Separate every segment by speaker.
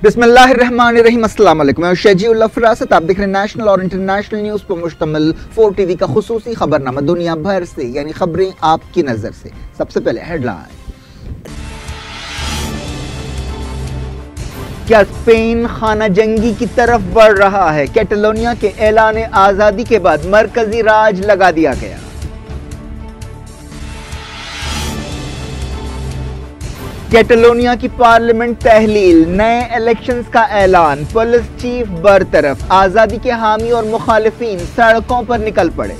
Speaker 1: बिस्मिल्लाहिर्रहमानिर्रहीम। अस्सलाम वालेकुम। मैं शजीउल्लाह फरासत, आप देख रहे हैं नेशनल और इंटरनेशनल न्यूज़ पर मुश्तमिल 4TV का खुसूसी खबरनामा दुनिया भर से, यानी खबरें आपकी नजर से। सबसे पहले हेडलाइन। क्या स्पेन खाना जंगी की तरफ बढ़ रहा है? कैटलोनिया के ऐलान आजादी के बाद मरकजी राज लगा दिया गया। कैटलोनिया की पार्लियामेंट तहलील, नए इलेक्शंस का ऐलान, पुलिस चीफ बरतरफ, आजादी के हामी और मुखालिफिन सड़कों पर निकल पड़े।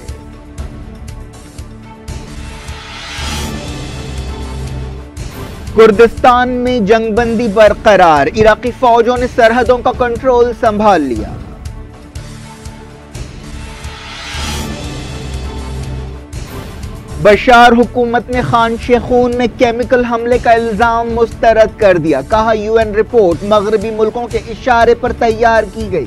Speaker 1: कुर्दिस्तान में जंगबंदी बरकरार, इराकी फौजों ने सरहदों का कंट्रोल संभाल लिया। बशार हुकूमत ने खान शेखून में केमिकल हमले का इल्जाम मुस्तरद कर दिया। कहा, यूएन रिपोर्ट मगरबी मुल्कों के इशारे पर तैयार की गई।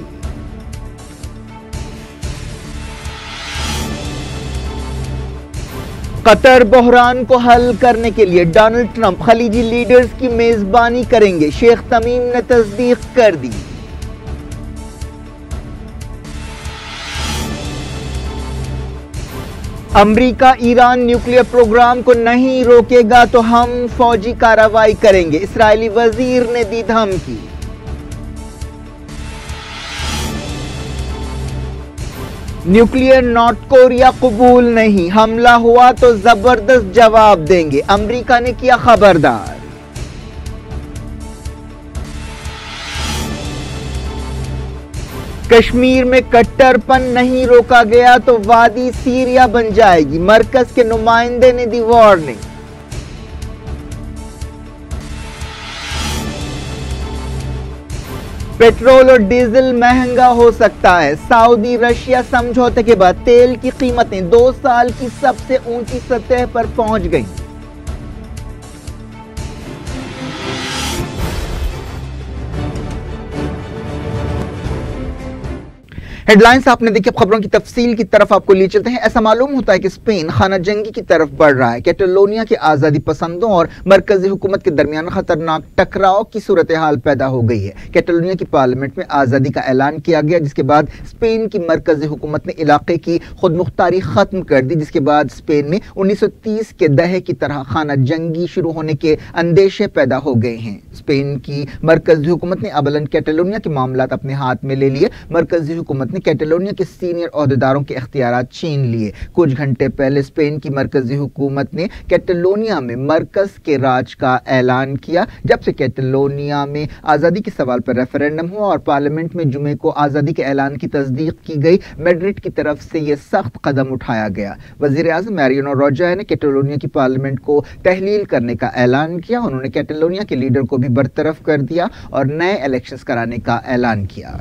Speaker 1: कतर बहरान को हल करने के लिए डोनाल्ड ट्रंप खलीजी लीडर्स की मेजबानी करेंगे, शेख तमीम ने तस्दीक कर दी। अमेरिका ईरान न्यूक्लियर प्रोग्राम को नहीं रोकेगा तो हम फौजी कार्रवाई करेंगे, इस्राएली वजीर ने दी धमकी। न्यूक्लियर नॉर्थ कोरिया कबूल नहीं, हमला हुआ तो जबरदस्त जवाब देंगे, अमेरिका ने किया खबरदार। कश्मीर में कट्टरपन नहीं रोका गया तो वादी सीरिया बन जाएगी, मरकज के नुमाइंदे ने दी वार्निंग। पेट्रोल और डीजल महंगा हो सकता है, सऊदी रशिया समझौते के बाद तेल की कीमतें 2 साल की सबसे ऊंची सतह पर पहुंच गईं। हेडलाइंस आपने देखी, अब खबरों की तफसील की तरफ आपको ले चलते हैं। ऐसा मालूम होता है कि स्पेन खाना जंगी की तरफ बढ़ रहा है। कैटलोनिया के आज़ादी पसंदों और मरकजी हुकूमत के दरमियान खतरनाक टकराव की सूरत हाल पैदा हो गई है। कैटलोनिया की पार्लियामेंट में आज़ादी का ऐलान किया गया, जिसके बाद स्पेन की मरकजी हुकूमत ने इलाके की खुद मुख्तारी खत्म कर दी, जिसके बाद स्पेन में 1930 के दहे की तरह खाना जंगी शुरू होने के अंदेशे पैदा हो गए हैं। स्पेन की मरकजी हुकूमत ने अबलन कैटलोनिया के मामलात अपने हाथ में ले लिए। मरकजी हुकूमत कैटलोनिया के सीनियर ओहदेदारों के इख्तियारात छीन लिए। कुछ घंटे पहले स्पेन की मरकजी हुकूमत ने कैटलोनिया में मरकज के राज का ऐलान किया। जब से कैटलोनिया में आज़ादी के सवाल पर रेफरेंडम हुआ और पार्लियामेंट में जुमे को आज़ादी के ऐलान की तस्दीक की गई, मैड्रिड की तरफ से यह सख्त कदम उठाया गया। वजीर आज़म मैरियानो रॉजाय ने कैटलोनिया की पार्लियामेंट को तहलील करने का ऐलान किया। उन्होंने कैटलोनिया के लीडर को भी बरतरफ कर दिया और नए इलेक्शंस कराने का ऐलान किया।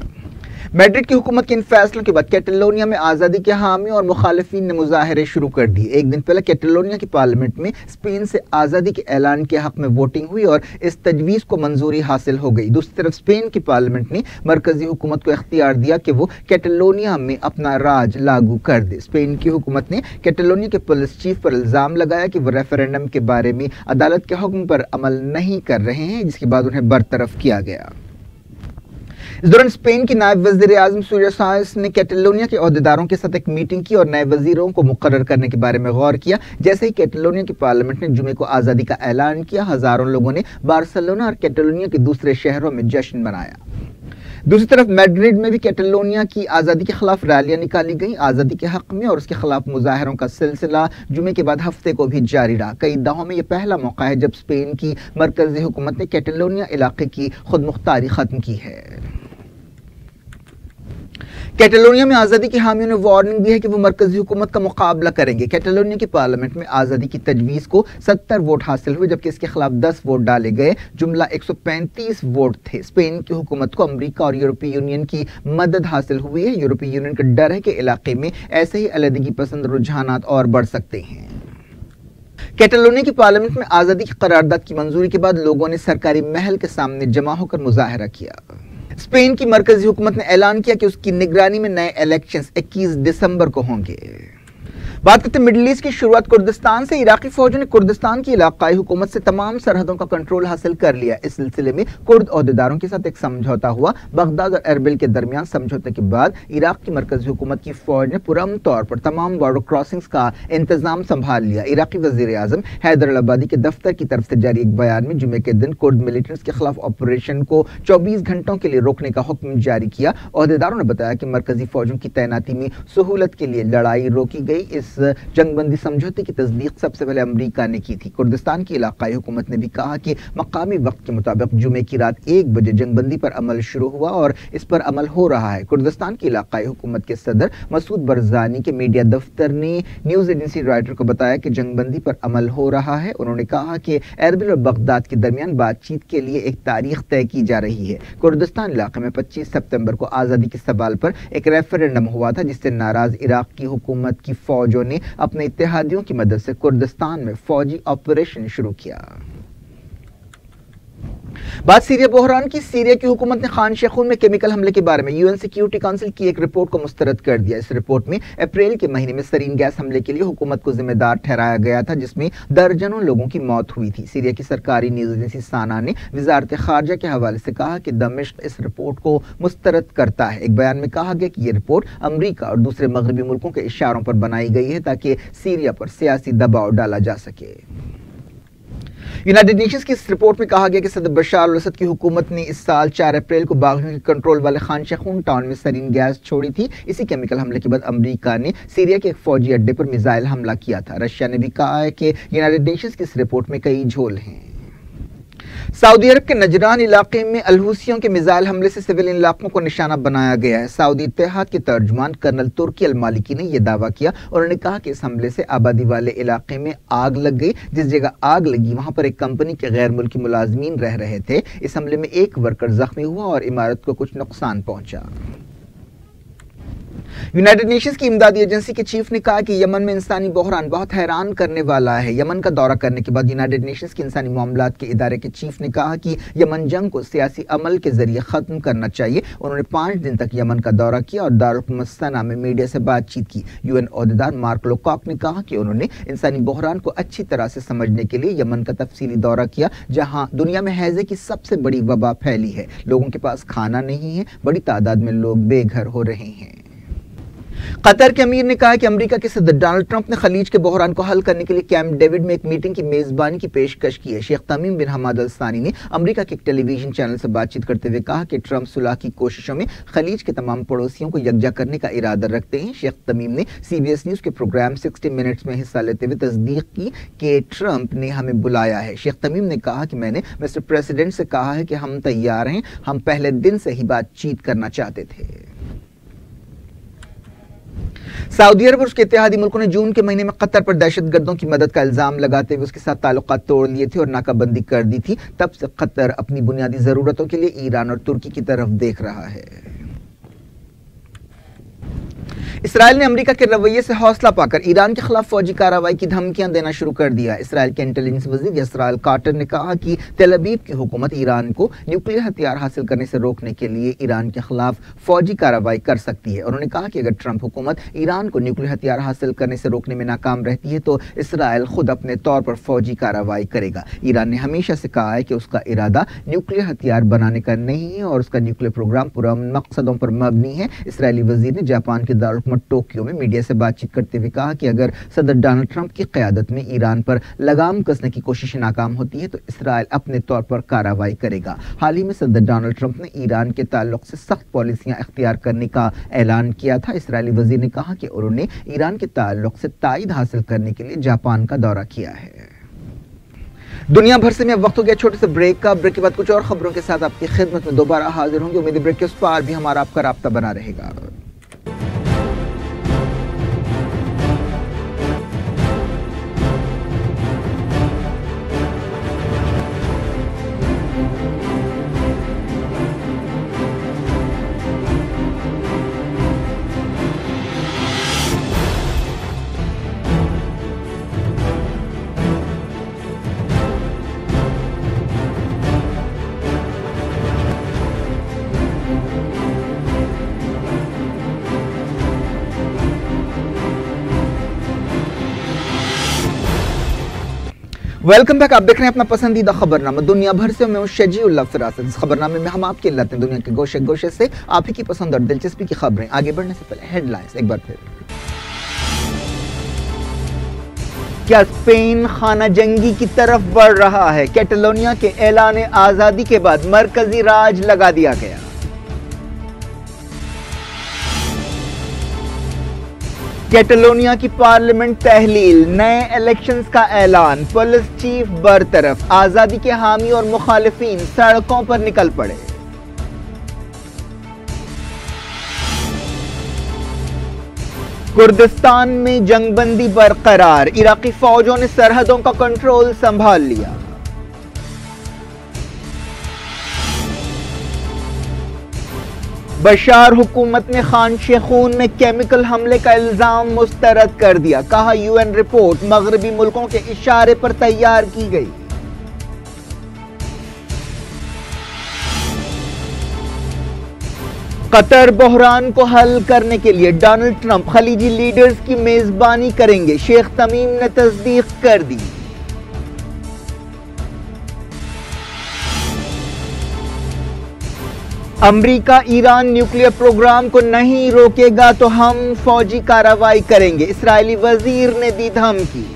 Speaker 1: मैड्रिड की हुकूमत के इन फैसलों के बाद कैटलोनिया में आज़ादी के हामी और मुखालिफिन ने मुजाहरे शुरू कर दिए। एक दिन पहले कैटलोनिया की पार्लियामेंट में स्पेन से आज़ादी के ऐलान के हक में वोटिंग हुई और इस तजवीज़ को मंजूरी हासिल हो गई। दूसरी तरफ स्पेन की पार्लियामेंट ने मरकजी हुकूमत को इख्तियार दिया कि वो कैटलोनिया में अपना राज लागू कर दे। स्पेन की हुकूमत ने कैटलोनिया के पुलिस चीफ पर इल्ज़ाम लगाया कि वो रेफरेंडम के बारे में अदालत के हुक्म पर अमल नहीं कर रहे हैं, जिसके बाद उन्हें बरतरफ किया गया। इस दौरान स्पेन की नायब वज़ीर आज़म सूर्या साइस ने कैटलोनिया के ओहदेदारों के साथ एक मीटिंग की और नए वजीरों को मुकर्रर करने के बारे में गौर किया। जैसे ही कैटलोनिया की पार्लियामेंट ने जुमे को आज़ादी का ऐलान किया, हजारों लोगों ने बार्सिलोना और कैटलोनिया के दूसरे शहरों में जश्न मनाया। दूसरी तरफ मैड्रिड में भी कैटलोनिया की आज़ादी के खिलाफ रैलियां निकाली गई। आज़ादी के हक में और उसके खिलाफ मुजाहरों का सिलसिला जुमे के बाद हफ्ते को भी जारी रहा। कई दहाओं में यह पहला मौका है जब स्पेन की मरकजी हुकूमत ने कैटलोनिया इलाके की खुद मुख्तारी खत्म की है। कैटलोनिया में आज़ादी के हामियों ने वार्निंग दी है कि वो मरकजी हुकूमत का मुकाबला करेंगे। कैटलोनिया की पार्लियामेंट में आज़ादी की तजवीज़ को 70 वोट हासिल हुए, जबकि इसके खिलाफ 10 वोट डाले गए। जुमला 135 वोट थे। स्पेन की हुकूमत को अमेरिका और यूरोपीय यूनियन की मदद हासिल हुई है। यूरोपीय यूनियन का डर है कि इलाके में ऐसे ही अलहदगी पसंद रुझानात और बढ़ सकते हैं। कैटलोनिया की पार्लियामेंट में आज़ादी की करारदाद की मंजूरी के बाद लोगों ने सरकारी महल के सामने जमा होकर मुजाहरा किया। स्पेन की मरकजी हुकूमत ने ऐलान किया कि उसकी निगरानी में नए इलेक्शंस 21 दिसंबर को होंगे। बात करते हैं मिडिल ईस्ट की शुरुआत कुर्दिस्तान से। इराकी फौजों ने कुर्दिस्तान की इलाकाई हुकूमत से तमाम सरहदों का कंट्रोल हासिल कर लिया। इस सिलसिले में कुर्द ओहदेदारों के साथ एक समझौता हुआ। बगदाद और एरबिल के दरमियान समझौते के बाद इराक की मरकजी हुकूमत की फौज ने पुरअमन तौर पर तमाम बॉर्डर क्रॉसिंग्स का इंतजाम संभाल लिया। इराकी वजीर आजम हैदर अल अब्बादी के दफ्तर की तरफ से जारी एक बयान में जुमे के दिन कुर्द मिलिटेंट्स के खिलाफ ऑपरेशन को 24 घंटों के लिए रोकने का हुक्म जारी किया। ओहदेदारों ने बताया कि मरकजी फौजों की तैनाती में सहूलत के लिए लड़ाई रोकी गई। इस जंगबंदी समझौते की तस्दीक सबसे पहले अमेरिका ने की थी। कुर्दिस्तान की इलाकाई हुकूमत ने भी कहा कि मकामी वक्त के मुताबिक जुमे की रात 1 बजे जंगबंदी पर अमल शुरू हुआ और इस पर अमल हो रहा है। कुर्दिस्तान की इलाकाई हुकूमत के सदर मसूद बरजानी के मीडिया दफ्तर ने न्यूज एजेंसी रॉयटर को बताया कि जंगबंदी पर अमल हो रहा है। उन्होंने कहा कि एरबिल और बगदाद के दरमियान बातचीत के लिए एक तारीख तय की जा रही है। कुर्दिस्तान इलाके में 25 सितंबर को आज़ादी के सवाल पर एक रेफरेंडम हुआ था, जिससे नाराज इराक की हुकूमत की फौजों ने अपने इत्तेहादियों की मदद से कुर्दिस्तान में फौजी ऑपरेशन शुरू किया। बात सीरिया बहरान की। सीरिया की हुकूमत ने खान शेखून में केमिकल हमले के बारे में यूएन सिक्योरिटी काउंसिल की एक रिपोर्ट को मुस्तरद कर दिया। इस रिपोर्ट में अप्रैल के महीने में सरीन गैस हमले के लिए हुकूमत को जिम्मेदार ठहराया गया था, जिसमें दर्जनों लोगों की मौत हुई थी। सीरिया की सरकारी न्यूज एजेंसी साना ने वजारत खारजा के हवाले से कहा कि दमिश्क इस रिपोर्ट को मुस्तरद करता है। एक बयान में कहा गया कि यह रिपोर्ट अमरीका और दूसरे मगरबी मुल्कों के इशारों पर बनाई गई है ताकि सीरिया पर सियासी दबाव डाला जा सके। यूनाइटेड नेशंस की इस रिपोर्ट में कहा गया कि सदर बशार अल असद की हुकूमत ने इस साल 4 अप्रैल को बागियों के कंट्रोल वाले खान शेखून टाउन में सरीन गैस छोड़ी थी। इसी केमिकल हमले के बाद अमेरिका ने सीरिया के एक फौजी अड्डे पर मिसाइल हमला किया था। रशिया ने भी कहा है कि यूनाइटेड नेशंस की इस रिपोर्ट में कई झोल हैं। सऊदी अरब के नजरान इलाके में अलहूसियों के मिसाइल हमले से सिविलियन इलाकों को निशाना बनाया गया है। सऊदी इत्तेहाद के तर्जुमान कर्नल तुर्की अल मालिकी ने यह दावा किया। उन्होंने कहा कि इस हमले से आबादी वाले इलाके में आग लग गई। जिस जगह आग लगी वहां पर एक कंपनी के गैर मुल्की मुलाजमीन रह रहे थे। इस हमले में एक वर्कर जख्मी हुआ और इमारत को कुछ नुकसान पहुंचा। यूनाइटेड नेशंस की इमदादी एजेंसी के चीफ ने कहा कि यमन में इंसानी बहरान बहुत हैरान करने वाला है। यमन का दौरा करने के बाद यूनाइटेड नेशंस के इंसानी मामलात के इदारे के चीफ ने कहा कि यमन जंग को सियासी अमल के जरिए खत्म करना चाहिए। उन्होंने 5 दिन तक यमन का दौरा किया और दारुल हुकूमत सना में मीडिया से बातचीत की। यूएन ओहदेदार मार्क लोकॉक ने कहा कि उन्होंने इंसानी बहरान को अच्छी तरह से समझने के लिए यमन का तफसीली दौरा किया, जहां दुनिया में हैजे की सबसे बड़ी वबा फैली है। लोगों के पास खाना नहीं है, बड़ी तादाद में लोग बेघर हो रहे हैं। कतर के अमीर ने कहा कि अमेरिका के सदर डोनाल्ड ट्रंप ने खलीज के बहरान को हल करने के लिए कैंप डेविड में एक मीटिंग की मेजबानी की पेशकश की है। शेख तमीम बिन हमाद अल सानी ने अमेरिका के एक टेलीविजन चैनल से बातचीत करते हुए कहा कि ट्रंप सुलह की कोशिशों में खलीज के तमाम पड़ोसियों को यकजा करने का इरादा रखते हैं। शेख तमीम ने CBS न्यूज के प्रोग्राम 60 मिनट्स में हिस्सा लेते हुए तस्दीक की कि ट्रंप ने हमें बुलाया है। शेख तमीम ने कहा कि मैंने मिस्टर प्रेसिडेंट से कहा है कि हम तैयार हैं, हम पहले दिन से ही बातचीत करना चाहते थे। सऊदी अरब और उसके इत्तेहादी मुल्कों ने जून के महीने में कतर पर दहशतगर्दों की मदद का इल्जाम लगाते हुए उसके साथ ताल्लुकात तोड़ लिए थे और नाकाबंदी कर दी थी। तब से कतर अपनी बुनियादी जरूरतों के लिए ईरान और तुर्की की तरफ देख रहा है। इसराइल ने अमेरिका के रवैये से हौसला पाकर ईरान के खिलाफ फौजी कार्रवाई की धमकियां देना शुरू कर दिया। इसराइल के इंटेलिजेंस वजीर यसराइल कार्टर ने कहा कि तेल अवीव की हुकूमत ईरान को न्यूक्लियर हथियार हासिल करने से रोकने के लिए ईरान के खिलाफ फौजी कार्रवाई कर सकती है। उन्होंने कहा कि अगर ट्रंप हुकूमत ईरान को न्यूक्लियर हथियार हासिल करने से रोकने में नाकाम रहती है तो इसराइल खुद अपने तौर पर फौजी कार्रवाई करेगा। ईरान ने हमेशा से कहा है कि उसका इरादा न्यूक्लियर हथियार बनाने का नहीं है और उसका न्यूक्लियर प्रोग्राम पुरअमन मकसदों पर मबनी है। इसराइली वजीर ने जापान के दारुल टोक्यो में मीडिया से बातचीत करते हुए कहा कि अगर सदर डोनाल्ड ट्रंप की क़यादत में ईरान पर लगाम कसने की कोशिशें नाकाम होती है तो इसराइल अपने तौर पर कार्रवाई करेगा। हाल ही में सदर डोनाल्ड ट्रंप ने ईरान के ताल्लुक से सख्त पॉलिसियां इख्तियार करने का ऐलान किया था। इसराइली वजीर ने कहा कि उन्होंने ईरान के ताल्लुक से तायद हासिल करने के लिए जापान का दौरा किया है। दुनिया भर से में अब वक्त हो गया छोटे से ब्रेक का। ब्रेक के बाद कुछ और खबरों के साथ आपकी खिदमत में दोबारा हाजिर होंगे। उम्मीद है ब्रेक के उस पार भी हमारा आपका राब्ता बना रहेगा। Welcome back. आप देख रहे हैं अपना पसंदीदा खबरनामा दुनिया भर से। मैं हूं शजीउल्लाह फिरासत। इस खबरनामे में हम आपके लाते हैं दुनिया के गोशे गोशे से आप ही की पसंद और दिलचस्पी की खबरें। आगे बढ़ने से पहले हेडलाइंस एक बार फिर। क्या स्पेन खाना जंगी की तरफ बढ़ रहा है? कैटलोनिया के ऐलान आजादी के बाद मरकजी राज लगा दिया गया। कैटलोनिया की पार्लियामेंट तहलील, नए इलेक्शंस का ऐलान, पुलिस चीफ बरतरफ, आजादी के हामी और मुखालिफिन सड़कों पर निकल पड़े। कुर्दिस्तान में जंगबंदी बरकरार, इराकी फौजों ने सरहदों का कंट्रोल संभाल लिया। बशार हुकूमत ने खान शेखून में केमिकल हमले का इल्जाम मुस्तरद कर दिया। कहा यूएन रिपोर्ट मगरबी मुल्कों के इशारे पर तैयार की गई। कतर बहरान को हल करने के लिए डोनाल्ड ट्रंप खलीजी लीडर्स की मेजबानी करेंगे, शेख तमीम ने तस्दीक कर दी। अमेरिका ईरान न्यूक्लियर प्रोग्राम को नहीं रोकेगा तो हम फौजी कार्रवाई करेंगे, इस्राएली वजीर ने दी धमकी।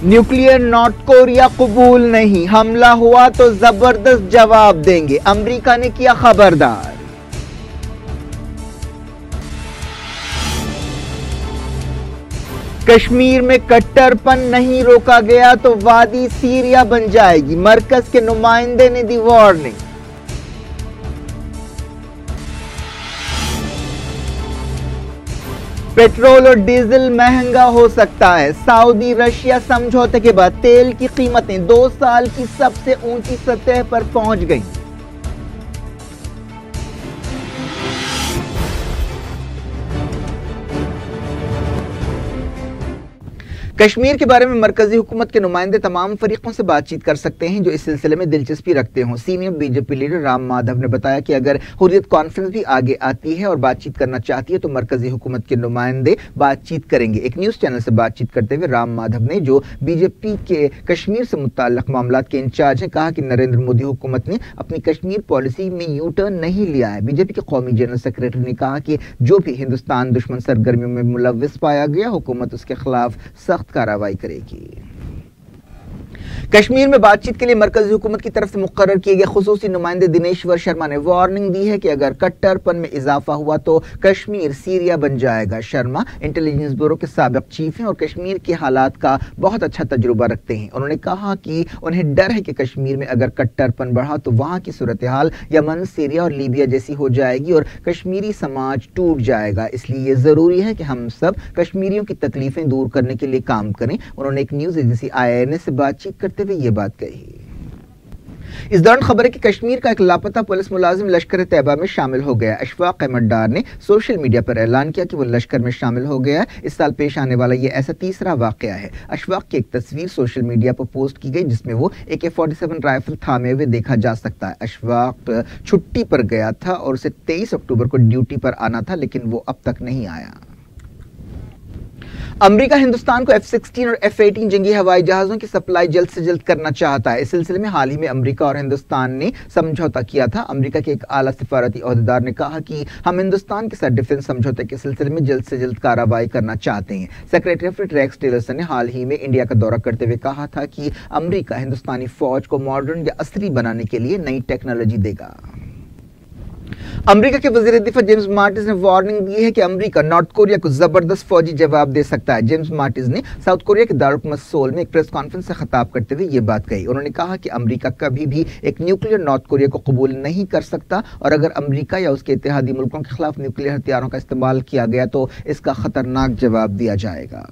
Speaker 1: न्यूक्लियर नॉर्थ कोरिया कबूल नहीं, हमला हुआ तो जबरदस्त जवाब देंगे, अमेरिका ने किया खबरदार। कश्मीर में कट्टरपन नहीं रोका गया तो वादी सीरिया बन जाएगी, मरकज के नुमाइंदे ने दी वार्निंग। पेट्रोल और डीजल महंगा हो सकता है, सऊदी रशिया समझौते के बाद तेल की कीमतें 2 साल की सबसे ऊंची सतह पर पहुंच गईं। कश्मीर के बारे में मरकजी हुकूमत के नुमाइंदे तमाम फरीकों से बातचीत कर सकते हैं जो इस सिलसिले में दिलचस्पी रखते हों। Senior BJP leader Ram Madhav ने बताया कि अगर हुर्रियत कॉन्फ्रेंस भी आगे आती है और बातचीत करना चाहती है तो मरकजी हुकूमत के नुमाइंदे बातचीत करेंगे। एक न्यूज़ चैनल से बातचीत करते हुए राम माधव ने, जो बीजेपी के कश्मीर से मुताल्लिक़ मामलात के इंचार्ज हैं, कहा कि नरेंद्र मोदी हुकूमत ने अपनी कश्मीर पॉलिसी में यू टर्न नहीं लिया है। बीजेपी के कौमी जनरल सेक्रेटरी ने कहा कि जो भी हिंदुस्तान दुश्मन सरगर्मियों में मुलव्विस पाया गया, हुकूमत उसके खिलाफ सख्त कार्रवाई करेगी। कश्मीर में बातचीत के लिए मरकजी हुकूमत की तरफ से मुकर्रर किए गए खुसूसी नुमाइंदे दिनेश्वर शर्मा ने वार्निंग दी है कि अगर कट्टरपन में इजाफा हुआ तो कश्मीर सीरिया बन जाएगा। शर्मा इंटेलिजेंस ब्यूरो के साबिक चीफ हैं और कश्मीर के हालात का बहुत अच्छा तजुर्बा रखते हैं। उन्होंने कहा कि उन्हें डर है कि कश्मीर में अगर कट्टरपन बढ़ा तो वहां की सूरत हाल यमन, सीरिया और लीबिया जैसी हो जाएगी और कश्मीरी समाज टूट जाएगा। इसलिए ये जरूरी है कि हम सब कश्मीरियों की तकलीफें दूर करने के लिए काम करें। उन्होंने एक न्यूज एजेंसी INA से बातचीत करते हुए ये बात कही। इस दौरान खबर है कि कश्मीर का एक लापता पुलिस मुलाजिम लश्कर तैयबा में शामिल हो गया। अशफाक अहमद डार ने सोशल मीडिया पर ऐलान किया कि वो लश्कर में शामिल हो गया है। इस साल पेश आने वाला ये ऐसा तीसरा वाकया है। अशफाक की एक तस्वीर सोशल मीडिया पर पोस्ट की गई जिसमें वो AK-47 राइफल थामे हुए देखा जा सकता है। अशफाक छुट्टी पर गया था और उसे 23 अक्टूबर को ड्यूटी पर आना था, लेकिन वो अब तक नहीं आया। अमेरिका हिंदुस्तान को F-16 और F-18 जंगी हवाई जहाजों की सप्लाई जल्द से जल्द करना चाहता है। इस सिलसिले में हाल ही में अमेरिका और हिंदुस्तान ने समझौता किया था। अमेरिका के एक आला सिफारती ओहदेदार ने कहा कि हम हिंदुस्तान के साथ डिफेंस समझौते के सिलसिले में जल्द से जल्द कार्रवाई करना चाहते हैं। सेक्रेटरी ऑफ रेक्स टिलरसन ने हाल ही में इंडिया का दौरा करते हुए कहा था कि अमेरिका हिंदुस्तानी फौज को मॉडर्न या असली बनाने के लिए नई टेक्नोलॉजी देगा। अमेरिका के वजीर दिफा जेम्स माटिस ने वार्निंग दी है कि अमेरिका नॉर्थ कोरिया को जबरदस्त फौजी जवाब दे सकता है। जेम्स माटिस ने साउथ कोरिया के दारुल सोल में एक प्रेस कॉन्फ्रेंस से खिताब करते हुए ये बात कही। उन्होंने कहा कि अमेरिका कभी भी एक न्यूक्लियर नॉर्थ कोरिया को कबूल नहीं कर सकता और अगर अमेरिका या उसके इत्तेहादी मुल्कों के खिलाफ न्यूक्लियर हथियारों का इस्तेमाल किया गया तो इसका खतरनाक जवाब दिया जाएगा।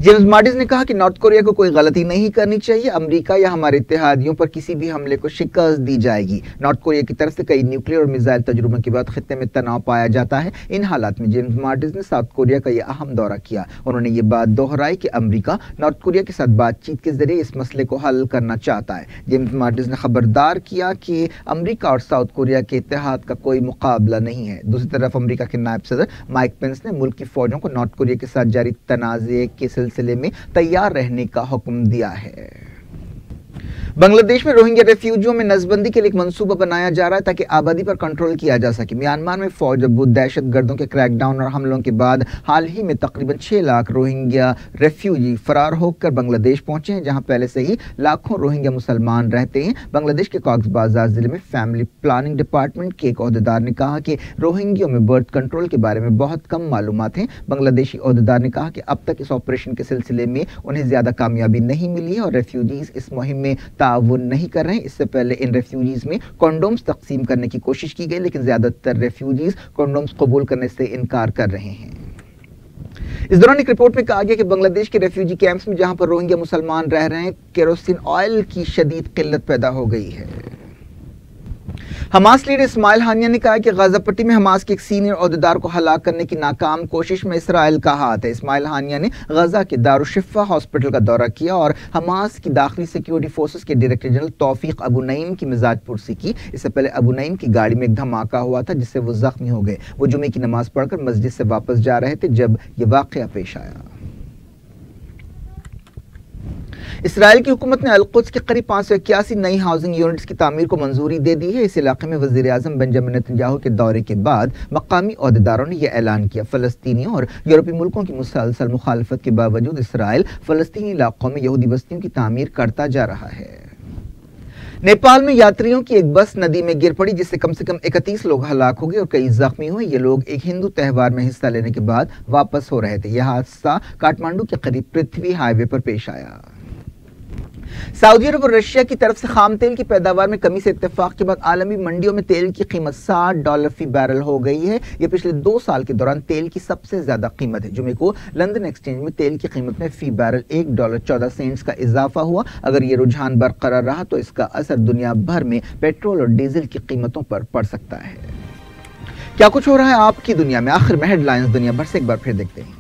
Speaker 1: जेम्स माटिस ने कहा कि नॉर्थ कोरिया को कोई गलती नहीं करनी चाहिए, अमेरिका या हमारे इत्तेहादियों पर किसी भी हमले को शिकस्त दी जाएगी। नॉर्थ कोरिया की तरफ से कई न्यूक्लियर और मिसाइल तजुर्बों के बाद खित्ते में तनाव पाया जाता है। इन हालात में जेम्स माटिस ने साउथ कोरिया का यह अहम दौरा किया। उन्होंने ये बात दोहराई कि अमेरिका नॉर्थ कोरिया के साथ बातचीत के जरिए इस मसले को हल करना चाहता है। जेम्स माटिस ने खबरदार किया कि अमेरिका और साउथ कोरिया के इत्तेहाद का कोई मुकाबला नहीं है। दूसरी तरफ अमेरिका के नायब सदर माइक पेंस ने मुल्क की फौजों को नॉर्थ कोरिया के साथ जारी तनाज़े के सिलसिले में तैयार रहने का हुक्म दिया है। बांग्लादेश में रोहिंग्या रेफ्यूजियों में नसबंदी के लिए एक मंसूबा बनाया जा रहा है ताकि आबादी पर कंट्रोल किया जा सके। म्यांमार में फौज दहशत गर्दों के क्रैकडाउन और हमलों के बाद हाल ही में तकरीबन 6 लाख रोहिंग्या रेफ्यूजी फरार होकर बांग्लादेश पहुंचे हैं, जहां पहले से ही लाखों रोहिंग्या मुसलमान रहते हैं। बांग्लादेश के कॉक्स बाजार जिले में फैमिली प्लानिंग डिपार्टमेंट के एक ओहदेदार ने कहा कि रोहिंग्यों में बर्थ कंट्रोल के बारे में बहुत कम मालूमात हैं। बांग्लादेशी ओहदेदार ने कहा कि अब तक इस ऑपरेशन के सिलसिले में उन्हें ज्यादा कामयाबी नहीं मिली है और रेफ्यूजीज इस मुहिम में ताउन नहीं कर रहे हैं। इससे पहले इन रेफ्यूजीज में कंडोम्स तकसीम करने की कोशिश की गई, लेकिन ज्यादातर रेफ्यूजीज कंडोम्स कबूल करने से इनकार कर रहे हैं। इस दौरान एक रिपोर्ट में कहा गया कि बांग्लादेश के रेफ्यूजी कैंप्स में जहां पर रोहिंग्या मुसलमान रह रहे हैं, केरोसिन ऑयल की शदीद किल्लत पैदा हो गई है। हमास लीडर इस्माइल हानिया ने कहा कि गाजा पट्टी में हमास के एक सीनियर ओहदेदार को हलाक करने की नाकाम कोशिश में इसराइल का हाथ है। इस्माइल हानिया ने गाजा के दारुशिफा हॉस्पिटल का दौरा किया और हमास की दाखिली सिक्योरिटी फोर्सेस के डायरेक्टर जनरल तौफीक अबू नईम की मिजाज पुरसी की। इससे पहले अबू नईम की गाड़ी में एक धमाका हुआ था जिससे वो जख्मी हो गए। वो जुमे की नमाज पढ़कर मस्जिद से वापस जा रहे थे जब ये वाकया पेश आया। इसराइल की हुकूमत ने अल-कुद्स के करीब 581 नई हाउसिंग यूनिट्स की तामीर को मंजूरी दे दी है। इस इलाके में वज़ीर-ए-आज़म बेंजामिन नेतन्याहू के दौरे के बाद मकामी ओहदेदारों ने यह ऐलान किया। फ़लस्तीनियों और यूरोपीय मुल्कों की मुसलसल मुखालफत के बावजूद इसराइल फ़लस्तीनी इलाकों में यहूदी बस्तियों की तामीर करता जा रहा है। नेपाल में यात्रियों की एक बस नदी में गिर पड़ी जिससे कम से कम 31 लोग हलाक हो गए और कई जख्मी हुए। ये लोग एक हिंदू त्यौहार में हिस्सा लेने के बाद वापस हो रहे थे। यह हादसा काठमांडू के करीब पृथ्वी हाईवे पर पेश आया। सऊदी अरब और रशिया की तरफ से खाम तेल की पैदावार में कमी से इत्तेफाक के बाद आलमी मंडियों में तेल की कीमत $60 फी बैरल हो गई है। यह पिछले 2 साल के दौरान तेल की सबसे ज्यादा कीमत है। जुमे को लंदन एक्सचेंज में तेल की कीमत में फी बैरल $1.14 का इजाफा हुआ। अगर ये रुझान बरकरार रहा तो इसका असर दुनिया भर में पेट्रोल और डीजल की कीमतों पर पड़ सकता है। क्या कुछ हो रहा है आपकी दुनिया में, आखिर में हेडलाइंस दुनिया भर से एक बार फिर देखते हैं।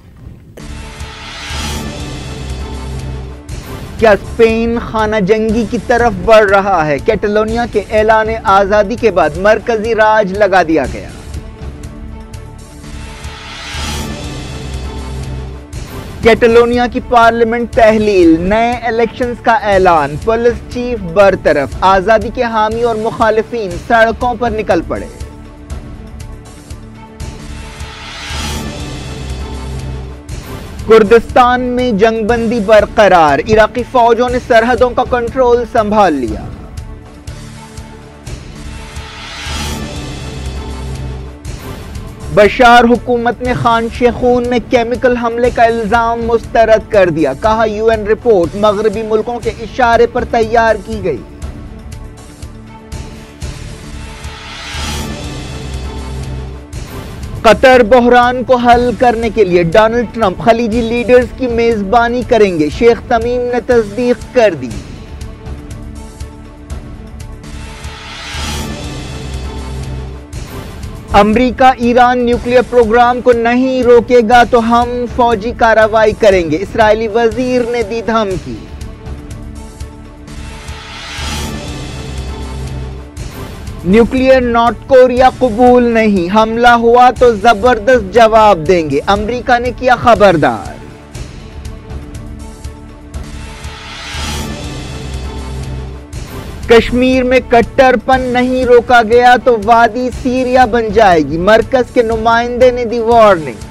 Speaker 1: क्या स्पेन खाना जंगी की तरफ बढ़ रहा है? कैटलोनिया के ऐलान आजादी के बाद मरकजी राज लगा दिया गया। कैटलोनिया की पार्लियामेंट तहलील, नए इलेक्शंस का ऐलान, पुलिस चीफ बरतरफ, आजादी के हामी और मुखालिफिन सड़कों पर निकल पड़े। कुर्दिस्तान में जंगबंदी बरकरार, इराकी फौजों ने सरहदों का कंट्रोल संभाल लिया। बशार हुकूमत ने खान शेखून में केमिकल हमले का इल्जाम मुस्तरद कर दिया। कहा यूएन रिपोर्ट मगरबी मुल्कों के इशारे पर तैयार की गई। कतर बहरान को हल करने के लिए डोनाल्ड ट्रंप खलीजी लीडर्स की मेजबानी करेंगे, शेख तमीम ने तस्दीक कर दी। अमेरिका ईरान न्यूक्लियर प्रोग्राम को नहीं रोकेगा तो हम फौजी कार्रवाई करेंगे, इस्राएली वजीर ने दी धमकी। न्यूक्लियर नॉर्थ कोरिया कबूल नहीं, हमला हुआ तो जबरदस्त जवाब देंगे, अमेरिका ने किया खबरदार। कश्मीर में कट्टरपन नहीं रोका गया तो वादी सीरिया बन जाएगी, मरकज के नुमाइंदे ने दी वार्निंग।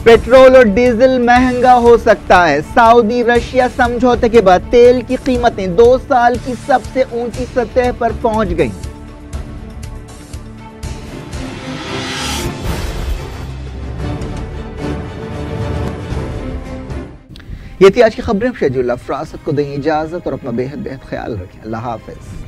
Speaker 1: पेट्रोल और डीजल महंगा हो सकता है, सऊदी रशिया समझौते के बाद तेल की कीमतें 2 साल की सबसे ऊंची सतह पर पहुंच गईं। ये थी आज की खबरें। शेजुल अफरासत को दें इजाजत और अपना बेहद ख्याल रखें। अल्लाह हाफिज।